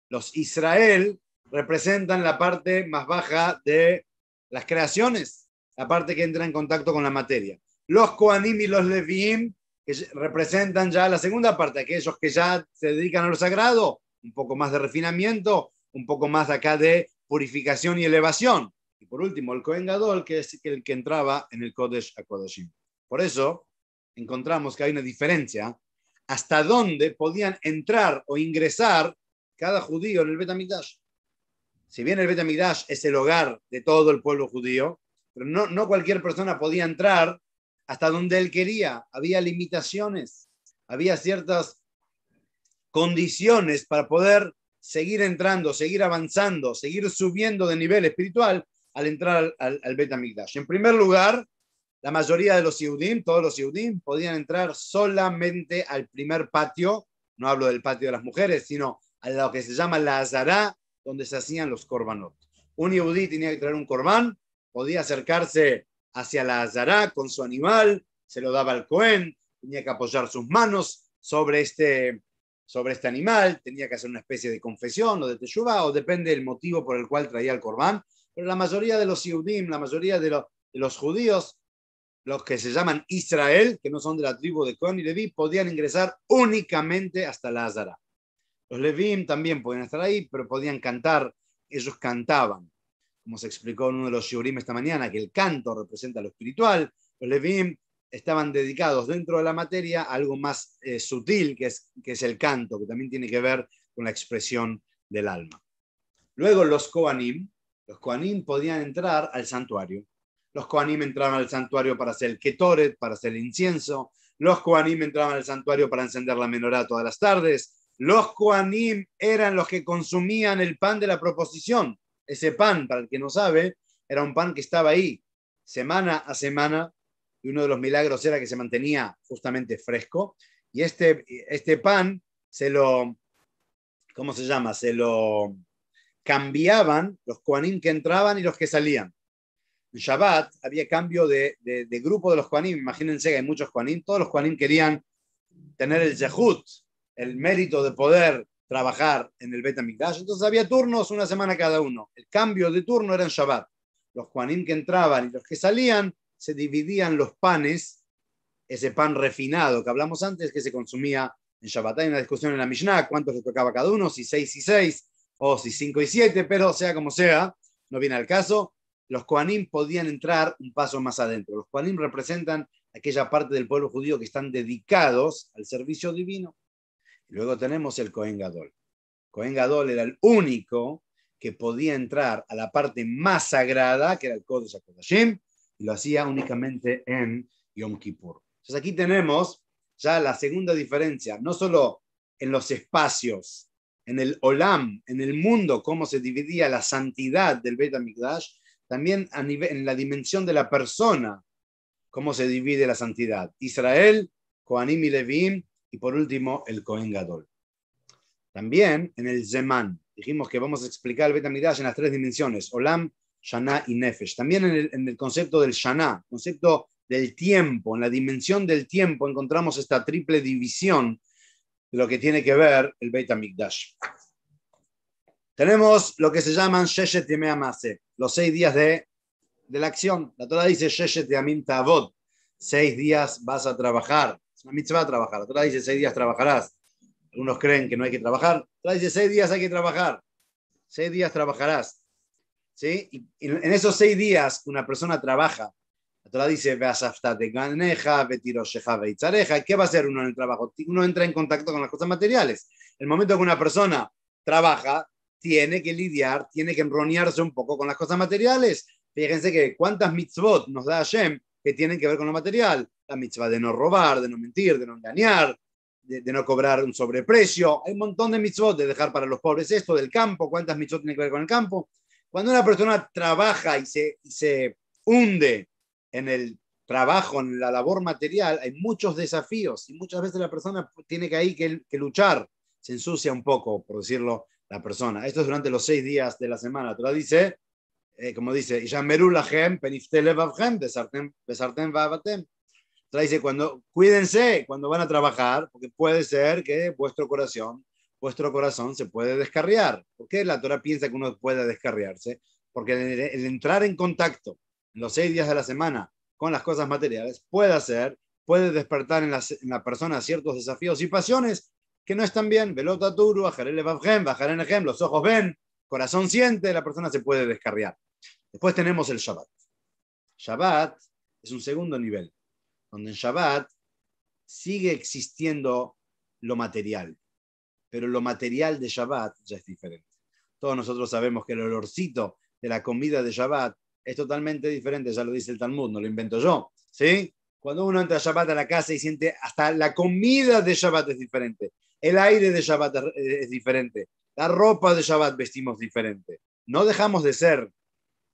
los Israel, representan la parte más baja de las creaciones, la parte que entra en contacto con la materia. Los Kohanim y los Leviim, que representan ya la segunda parte, aquellos que ya se dedican a lo sagrado, un poco más de refinamiento, un poco más acá de purificación y elevación. Y por último, el Kohen Gadol, que es el que entraba en el Kodesh HaKodashim. Por eso, encontramos que hay una diferencia hasta dónde podían entrar o ingresar cada judío en el Beit HaMikdash. Si bien el Beit HaMikdash es el hogar de todo el pueblo judío, pero no cualquier persona podía entrar hasta donde él quería. Había limitaciones, había ciertas condiciones para poder seguir entrando, seguir avanzando, seguir subiendo de nivel espiritual al entrar al Beit HaMikdash. En primer lugar, la mayoría de los Yehudim, todos los Yehudim, podían entrar solamente al primer patio, no hablo del patio de las mujeres, sino a lo que se llama la Azará, donde se hacían los korbanot. Un Yehudí tenía que traer un korban, podía acercarse hacia la Azará con su animal, se lo daba al Cohen, tenía que apoyar sus manos sobre este animal, tenía que hacer una especie de confesión o de teshuvá, o depende del motivo por el cual traía el korban, pero la mayoría de los Yehudim, la mayoría de los judíos, los que se llaman Israel, que no son de la tribu de Cohen y Leví, podían ingresar únicamente hasta la Azara. Los Levim también podían estar ahí, pero podían cantar. Ellos cantaban. Como se explicó en uno de los shiurim esta mañana, que el canto representa lo espiritual. Los Levim estaban dedicados dentro de la materia a algo más sutil, que es el canto, que también tiene que ver con la expresión del alma. Luego los Kohanim podían entrar al santuario. Los Kohanim entraban al santuario para hacer el Ketoret, para hacer el incienso. Los Kohanim entraban al santuario para encender la menorá todas las tardes. Los Kohanim eran los que consumían el pan de la proposición. Ese pan, para el que no sabe, era un pan que estaba ahí semana a semana, y uno de los milagros era que se mantenía justamente fresco. Y este pan ¿cómo se llama? Se lo cambiaban los Kohanim que entraban y los que salían. En Shabbat había cambio de grupo de los Kohanim. Imagínense que hay muchos Kohanim. Todos los Kohanim querían tener el zehut, el mérito de poder trabajar en el Beit HaMikdash. Entonces había turnos, una semana cada uno. El cambio de turno era en Shabbat. Los Kohanim que entraban y los que salían, se dividían los panes, ese pan refinado que hablamos antes, que se consumía en Shabbat. Hay una discusión en la Mishnah, cuántos le tocaba a cada uno, si 6 y 6, o si 5 y 7, pero sea como sea, no viene al caso. Los Kohanim podían entrar un paso más adentro. Los Kohanim representan aquella parte del pueblo judío que están dedicados al servicio divino. Y luego tenemos el Kohen Gadol. Kohen Gadol era el único que podía entrar a la parte más sagrada, que era el Kodesh HaKodashim, y lo hacía únicamente en Yom Kippur. Entonces aquí tenemos ya la segunda diferencia, no solo en los espacios, en el Olam, en el mundo, cómo se dividía la santidad del Beit HaMikdash, también en la dimensión de la persona, cómo se divide la santidad. Israel, Kohanim y Levim, y por último el Kohen Gadol. También en el Zeman, dijimos que vamos a explicar el Beit HaMikdash en las tres dimensiones, Olam, Shana y Nefesh. También en el concepto del Shana, concepto del tiempo, en la dimensión del tiempo encontramos esta triple división de lo que tiene que ver el Beit HaMikdash. Tenemos lo que se llaman Sheshet Yemei HaMaaseh, los 6 días de la acción. La Torah dice Sheshet Yamim Ta'avod, 6 días vas a trabajar. Es una mitzvah trabajar. La Torah dice 6 días trabajarás. Algunos creen que no hay que trabajar. La Torah dice 6 días hay que trabajar. 6 días trabajarás. ¿Sí? Y en esos 6 días una persona trabaja. La Torah dice, ¿qué va a hacer uno en el trabajo? Uno entra en contacto con las cosas materiales. El momento que una persona trabaja, tiene que lidiar, tiene que enroñarse un poco con las cosas materiales. Fíjense que cuántas mitzvot nos da Hashem que tienen que ver con lo material. La mitzvah de no robar, de no mentir, de no engañar, de no cobrar un sobreprecio. Hay un montón de mitzvot, de dejar para los pobres esto, del campo. ¿Cuántas mitzvot tienen que ver con el campo? Cuando una persona trabaja y se hunde en el trabajo, en la labor material, hay muchos desafíos y muchas veces la persona tiene que luchar, se ensucia un poco, por decirlo, la persona. Esto es durante los 6 días de la semana. Torah dice, como dice, Torah dice, cuídense cuando van a trabajar, porque puede ser que vuestro corazón se puede descarriar. ¿Por qué la Torah piensa que uno puede descarriarse? Porque el entrar en contacto en los 6 días de la semana con las cosas materiales puede despertar en la persona ciertos desafíos y pasiones que no están bien. Los ojos ven, corazón siente, la persona se puede descarriar. Después tenemos el Shabbat. Shabbat es un segundo nivel, donde en Shabbat sigue existiendo lo material, pero lo material de Shabbat ya es diferente. Todos nosotros sabemos que el olorcito de la comida de Shabbat es totalmente diferente, ya lo dice el Talmud, no lo invento yo, ¿sí? Cuando uno entra a Shabbat a la casa y siente hasta la comida de Shabbat es diferente, el aire de Shabbat es diferente, la ropa de Shabbat vestimos diferente. No dejamos de ser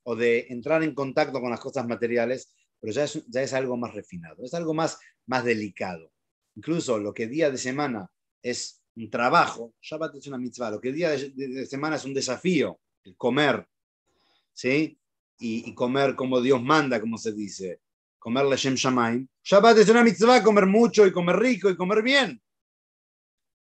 o de entrar en contacto con las cosas materiales, pero ya es algo más refinado, es algo más delicado. Incluso lo que día de semana es un trabajo, Shabbat es una mitzvah, lo que día de semana es un desafío, el comer, ¿sí? Y comer como Dios manda, como se dice, comer Leshem Shamaim. Shabbat es una mitzvah, comer mucho y comer rico y comer bien.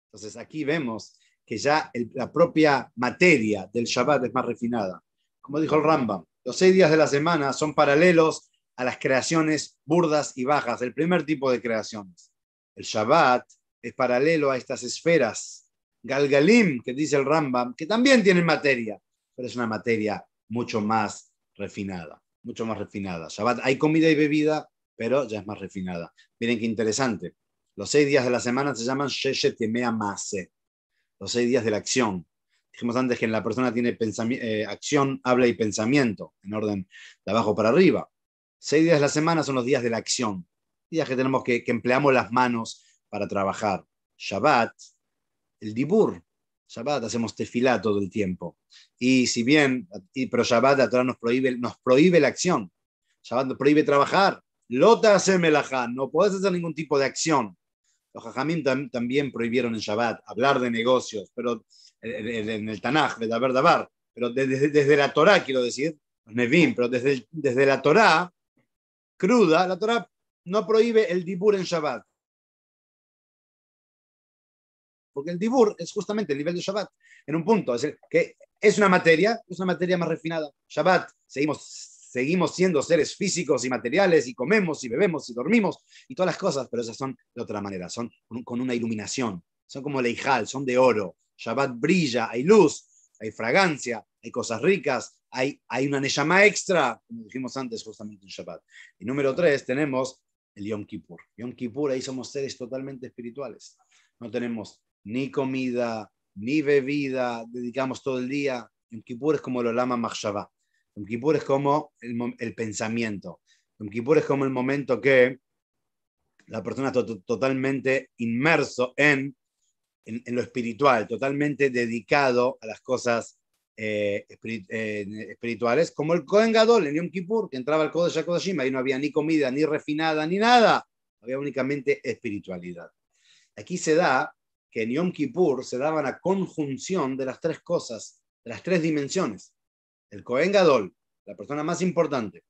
Entonces aquí vemos que ya la propia materia del Shabbat es más refinada. Como dijo el Rambam, los 6 días de la semana son paralelos a las creaciones burdas y bajas, el primer tipo de creaciones. El Shabbat es paralelo a estas esferas Galgalim, que dice el Rambam, que también tienen materia, pero es una materia mucho más refinada, mucho más refinada. Shabbat hay comida y bebida, pero ya es más refinada. Miren qué interesante. Los 6 días de la semana se llaman Sheshet Yemei HaMaaseh, los 6 días de la acción. Dijimos antes que la persona tiene acción, habla y pensamiento, en orden de abajo para arriba. 6 días de la semana son los días de la acción, días que tenemos que empleamos las manos para trabajar. Shabbat, el dibur. Shabbat hacemos tefilá todo el tiempo. Y si bien, pero Shabbat la Torah nos prohíbe la acción. Shabbat nos prohíbe trabajar. Lota hace melajá, no puedes hacer ningún tipo de acción. Los Jajamim también prohibieron en Shabbat hablar de negocios, pero en el Tanaj, de Dabar Dabar, pero desde la Torá, quiero decir, los Nevim, pero desde la Torá cruda, la Torá no prohíbe el dibur en Shabbat. Porque el dibur es justamente el nivel de Shabbat, en un punto, es decir, que es una materia más refinada. Shabbat, seguimos siendo seres físicos y materiales, y comemos, y bebemos, y dormimos, y todas las cosas, pero esas son de otra manera, son con una iluminación, son como leijal, son de oro. Shabbat brilla, hay luz, hay fragancia, hay cosas ricas, hay una neshama extra, como dijimos antes justamente en Shabbat. Y número 3, tenemos el Yom Kippur. Yom Kippur, ahí somos seres totalmente espirituales. No tenemos ni comida, ni bebida, dedicamos todo el día. Yom Kippur es como lo llama Machshavá. Yom Kippur es como el pensamiento. Yom Kippur es como el momento que la persona está totalmente inmerso en lo espiritual, totalmente dedicado a las cosas espirituales, como el Kohen Gadol en Yom Kippur, que entraba al Kodesh HaKodashim, ahí no había ni comida, ni refinada, ni nada, había únicamente espiritualidad. Aquí se da que en Yom Kippur se daba la conjunción de las 3 cosas, de las 3 dimensiones. El Kohen Gadol, la persona más importante,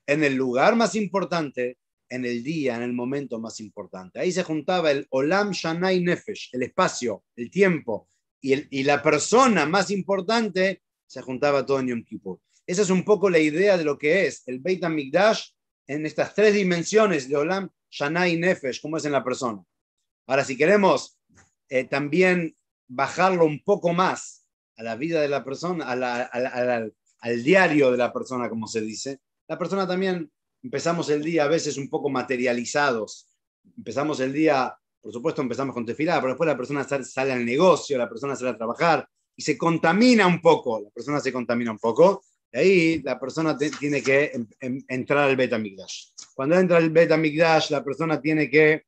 en el lugar más importante, en el día, en el momento más importante. Ahí se juntaba el Olam Shanai Nefesh, el espacio, el tiempo, y la persona más importante se juntaba todo en Yom Kippur. Esa es un poco la idea de lo que es el Beit HaMikdash en estas 3 dimensiones de Olam Shanai Nefesh, como es en la persona. Ahora, si queremos también bajarlo un poco más a la vida de la persona, al diario de la persona, como se dice, la persona también empezamos el día a veces un poco materializados. Empezamos el día, por supuesto, empezamos con tefilá, pero después la persona sale al negocio, la persona sale a trabajar y se contamina un poco. La persona se contamina un poco. Y ahí la persona tiene que entrar al Beit HaMikdash. Cuando entra al Beit HaMikdash, la persona tiene que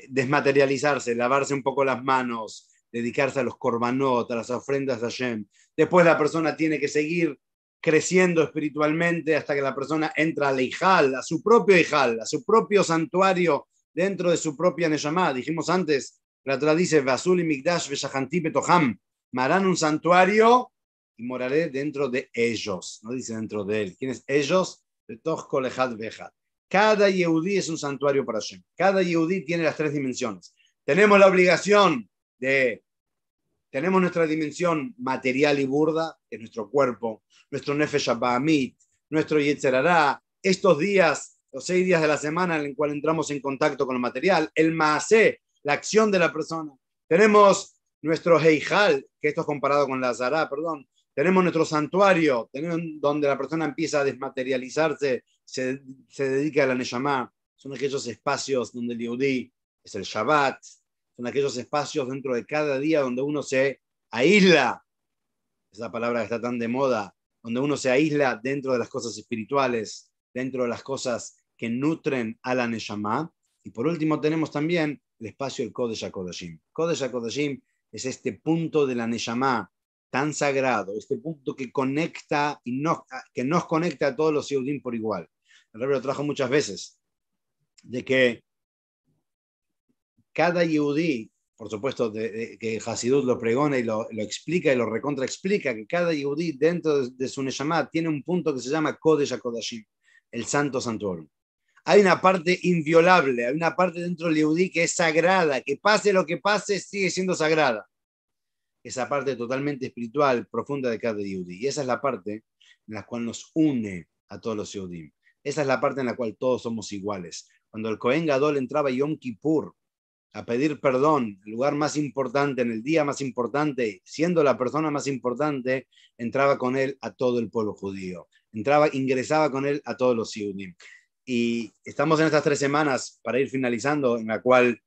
desmaterializarse, lavarse un poco las manos, dedicarse a los korbanot, a las ofrendas de Hashem. Después la persona tiene que seguir creciendo espiritualmente hasta que la persona entra al Eijal, a su propio santuario dentro de su propia Neshama. Dijimos antes, la Torah dice, Vasuli Mikdash Veshahanti Betoham, me harán un santuario y moraré dentro de ellos. No dice dentro de él. ¿Quiénes ellos? Betoch Kol Echad Ve'echad. Cada Yehudí es un santuario para Hashem. Cada Yehudí tiene las 3 dimensiones. Tenemos la obligación tenemos nuestra dimensión material y burda, que es nuestro cuerpo, nuestro Nefesh HaBahamit, nuestro Yetzer Hara, estos días, los 6 días de la semana en el cual entramos en contacto con lo material, el Maaseh, la acción de la persona. Tenemos nuestro Heijal, que esto es comparado con la Zara, perdón. Tenemos nuestro santuario, donde la persona empieza a desmaterializarse, se dedica a la Neshama. Son aquellos espacios donde el Yehudí es el Shabbat, son aquellos espacios dentro de cada día donde uno se aísla, esa palabra que está tan de moda, donde uno se aísla dentro de las cosas espirituales, dentro de las cosas que nutren a la Neshama. Y por último tenemos también el espacio del Kodesh HaKodashim. Kodesh HaKodashim es este punto de la Neshama tan sagrado, este punto que conecta que nos conecta a todos los Yehudim por igual. El Rebbe lo trajo muchas veces, de que cada Yehudí, por supuesto, que Hasidut lo pregona y lo explica y lo recontraexplica, que cada Yehudí dentro de su Neshama tiene un punto que se llama Kodesh HaKodashim, el Santo Santuario. Hay una parte inviolable, hay una parte dentro del Yehudí que es sagrada, que pase lo que pase, sigue siendo sagrada. Esa parte totalmente espiritual, profunda de cada Yehudí. Y esa es la parte en la cual nos une a todos los Yehudim. Esa es la parte en la cual todos somos iguales. Cuando el Kohen Gadol entraba a Yom Kippur, a pedir perdón, el lugar más importante, en el día más importante, siendo la persona más importante, entraba con él a todo el pueblo judío, ingresaba con él a todos los Yehudim. Y estamos en estas 3 semanas para ir finalizando, en la cual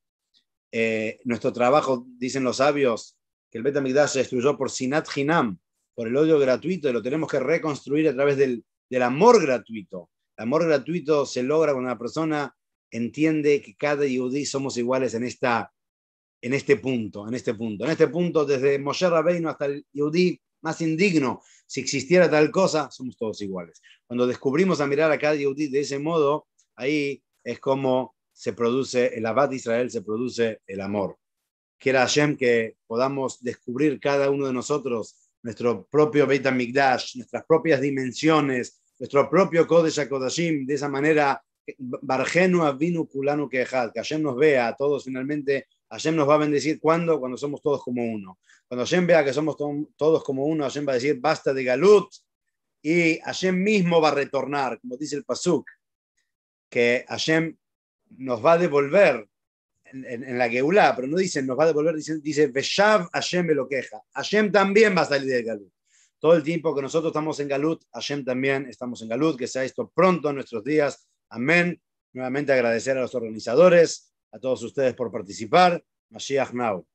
nuestro trabajo, dicen los sabios, que el Bet HaMikdash se destruyó por Sinat Hinam, por el odio gratuito, y lo tenemos que reconstruir a través del amor gratuito. El amor gratuito se logra cuando una persona entiende que cada yudí somos iguales en este punto, desde Moshe Rabbeinu hasta el yudí más indigno. Si existiera tal cosa, somos todos iguales. Cuando descubrimos a mirar a cada yudí de ese modo, ahí es como se produce el Abad de Israel, se produce el amor. Quiera Hashem que podamos descubrir cada uno de nosotros nuestro propio Beit HaMikdash, nuestras propias dimensiones, nuestro propio Kodesh HaKodashim, de esa manera, Bargenu Avinu Kulanu Kehad, que Hashem nos vea a todos finalmente. Hashem nos va a bendecir cuando somos todos como uno. Cuando Hashem vea que somos todos como uno, Hashem va a decir basta de Galut, y Hashem mismo va a retornar, como dice el Pasuk, que Hashem nos va a devolver en la Geulá, pero no dicen nos va a devolver, dice Veshav Hashem me lo queja. Hashem también va a salir del Galut. Todo el tiempo que nosotros estamos en Galut, Hashem también estamos en Galut, que sea esto pronto en nuestros días. Amén. Nuevamente agradecer a los organizadores, a todos ustedes por participar. Mashiach Now.